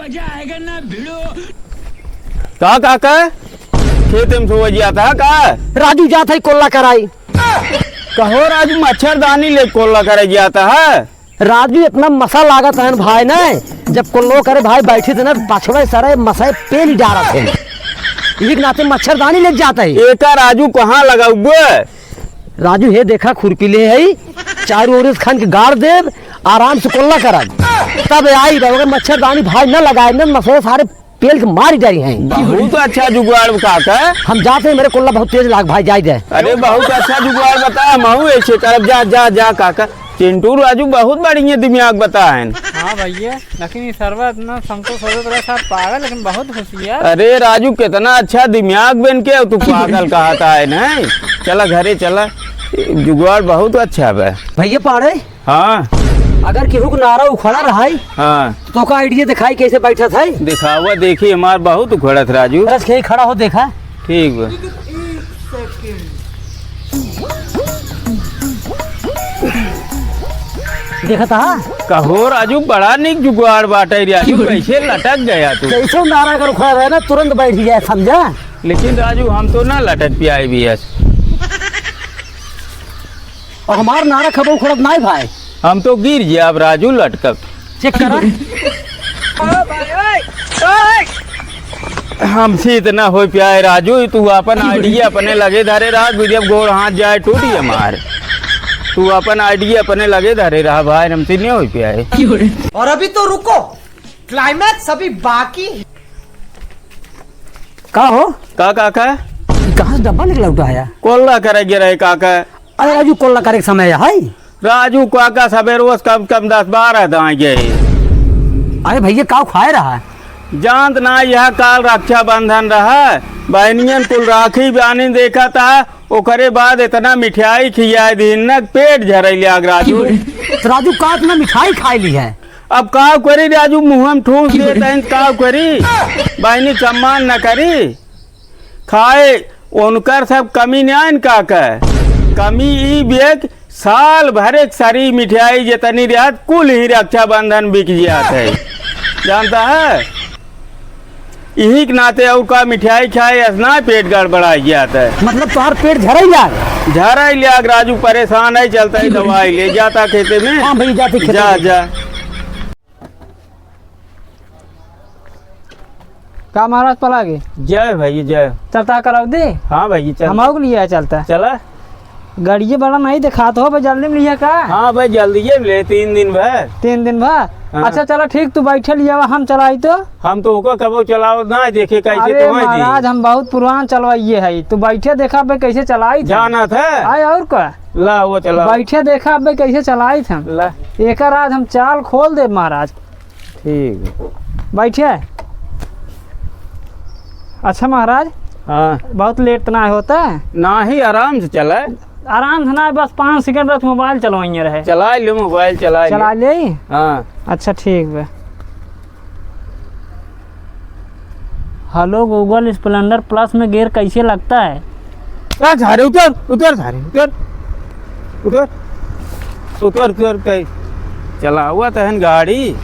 मजा आएगा ना भिड़ो। का काका खेत में सो जाता का राजू जाता है कोल्ला कराई। कहो राजू मच्छरदानी ले कोल्ला करे जाता है। राजू इतना मसा लागत है भाई ने, जब कोल्लो करे भाई बैठे थे ना पछवे सारे मसाए पेल डारा थे, एक नाते मच्छरदानी ले जाता है। एका राजू कहाँ लगा हुआ? राजू हे देखा खुरपी ले है, चारों ओर खान के गाड़ दे, आराम से कोल्ला करा तब आई रहोगे। मच्छरदानी भाई न लगाए न मसाए सारे पेल के मारी जा रही हैं। बहुत अच्छा जुगाड़ काका। हम जाते हैं, मेरे कोल्ला बहुत तेज लाग भाई जाए दे। अरे बहुत अच्छा जुगाड़ बताया, महू ऐसे तरफ जा जा जा काका। चिंटू राजू बहुत बढ़िया दिमाग बताए। हाँ भैया, लेकिन ये सर्वा इतना हमको पागल, लेकिन बहुत होशियार। अरे राजू कितना अच्छा दिमाग बन के तू पागल कहता है नहीं। चला घरे चला, जुगाड़ बहुत अच्छा है भैया पाड़े। हाँ अगर केहू को नारा उखड़ा रहा है हाँ तो का आइडिया दिखाई कैसे बैठा था? दिखावा देखी हमार बहुत उखड़त राजू। रस के खड़ा हो देखा ठीक बा। देखा था कहो राजू बड़ा निक जुगाड़ बाटे राजू। कैसे लटक गया तू? कैसे नारा कर उखड़ा रहा है ना तुरंत बैठ गया, समझा? लेकिन राजू हम तो ना लटक पियाई भी है। और हमार नारा खबर उखड़त नहीं भाई, हम तो गिर गया अब राजू लटकब। चेक करा। हमसे इतना हो पिया राजू, तू अपन आइडिया अपने लगे धरे रहा। जब गोड़ हाथ जाए टूटी हमार, तू अपन आइडिया अपने लगे धरे रहा भाई, हमसे नहीं हो पिया है। और अभी तो रुको, क्लाइमैक्स अभी बाकी। का हो का काका कहाँ से डब्बा निकला उठाया? कोल्ला करे गिरे काका। अरे राजू कोल्ला करे के समय है राजू काका सबेर रोज कम कम 10-12 दाए गए। अरे भैया का खाए रहा? जानत ना यह काल रक्षा बंधन रहा, बहनियन कुल राखी बानी देखा था। ओकरे बाद इतना मिठाई खियाए दिन न पेट झरैले आग राजू। राजू का इतना मिठाई खाई ली है? अब काव करी राजू, मुँह में ठूस देते काव करी, बहनी सम्मान न करी। खाए उनकर सब कमी नहीं काका, कमी ई बेक साल भर एक सारी मिठाई जितनी रियात कुल ही रक्षा बंधन बिक जाता है, जानता है? यही के नाते और का मिठाई खाए असना पेट गड़बड़ा जाता है। मतलब तुम्हार पेट झरई लाग? झरई लाग राजू, परेशान है चलता है, दवाई ले जाता खेते में। हाँ भैया जाते खेते जा में। जा का महाराज पला गए? जय भाई जय। चलता कराओ दे। हाँ भाई चल। हम लिया चलता चला गाड़िए बड़ा नहीं दिखात हो, जल्दी में लिया का? हाँ भाई जल्दी ले 3 दिन भर। 3 दिन बाद? हाँ। अच्छा चलो ठीक, तू बैठे लिया हम चलाई तो। हम तो कबो चलाओ ना देखे कैसे। अरे तो महाराज हम बहुत पुरान चलवाइए है, तू बैठे देखा बे कैसे चलाई था। जाना था आए और का ला वो चला बैठे देखा बे कैसे चलाई था। ला एक आज हम चाल खोल दे महाराज। ठीक। बैठे। अच्छा महाराज हाँ बहुत लेट ना होता है ना ही आराम से चला, आराम से ना, बस 5 सेकंड तक मोबाइल चलवाइए रहे। चला ले मोबाइल चला ले। हाँ अच्छा ठीक है। हेलो गूगल, स्प्लेंडर प्लस में गियर कैसे लगता है? सारे उतर उतर सारे उतर उतर उतर उतर कहीं चला हुआ तहन गाड़ी।